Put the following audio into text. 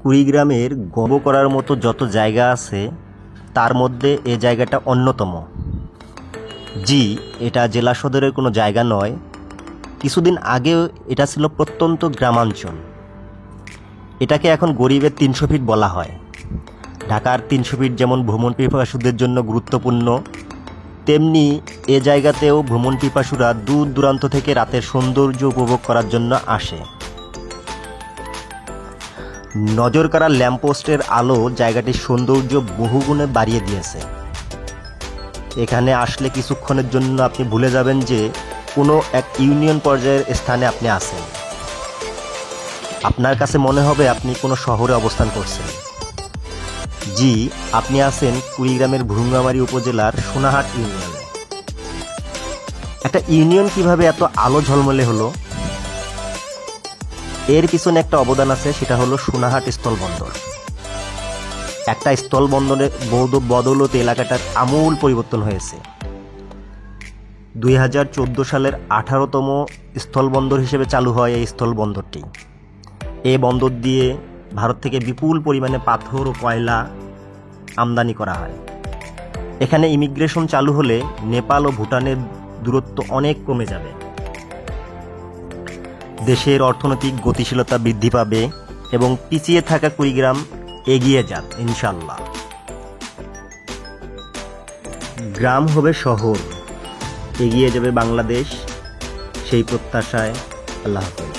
কুড়িগ্রামের গর্ব করার মতো যত জায়গা আছে তার মধ্যে এ জায়গাটা অন্যতম। জি, এটা জেলা সদরের কোনো জায়গা নয়। কিছুদিন আগেও এটা ছিল প্রত্যন্ত গ্রামাঞ্চল। এটাকে এখন গরিবের ৩০০ ফিট বলা হয়। ঢাকার ৩০০ ফিট যেমন ভ্রমণ পিপাসুদের জন্য গুরুত্বপূর্ণ, তেমনি এ জায়গাতেও ভ্রমণ পিপাসুরা দূর দূরান্ত থেকে রাতের সৌন্দর্য উপভোগ করার জন্য আসে। নজরকাড়া ল্যাম্পপোস্টের আলো জায়গাটির সৌন্দর্য বহুগুণে বাড়িয়ে দিয়েছে। এখানে আসলে কিছুক্ষণের জন্য আপনি ভুলে যাবেন যে কোনো এক ইউনিয়ন পর্যায়ের স্থানে আপনি আছেন। আপনার কাছে মনে হবে আপনি কোনো শহরে অবস্থান করছেন। জি, আপনি আছেন কুড়িগ্রামের ভুরুঙ্গামারী উপজেলার সোনাহাট ইউনিয়নে। একটা ইউনিয়ন কিভাবে এত আলো ঝলমলে হলো, এর পিছনে একটা অবদান আছে, সেটা হলো সোনাহাট স্থলবন্দর। একটা স্থলবন্দরের বদৌলতে এলাকাটার আমূল পরিবর্তন হয়েছে। 2014 সালের 18তম স্থলবন্দর হিসেবে চালু হয় এই স্থলবন্দরটি। এই বন্দর দিয়ে ভারত থেকে বিপুল পরিমাণে পাথর ও কয়লা আমদানি করা হয়। এখানে ইমিগ্রেশন চালু হলে নেপাল ও ভুটানের দূরত্ব অনেক কমে যাবে। দেশের অর্থনৈতিক গতিশীলতা বৃদ্ধি পাবে এবং পিছিয়ে থাকা কুড়িগ্রাম এগিয়ে যাক ইনশাল্লাহ। গ্রাম হবে শহর, এগিয়ে যাবে বাংলাদেশ, সেই প্রত্যাশায় আল্লাহ হাফেজ।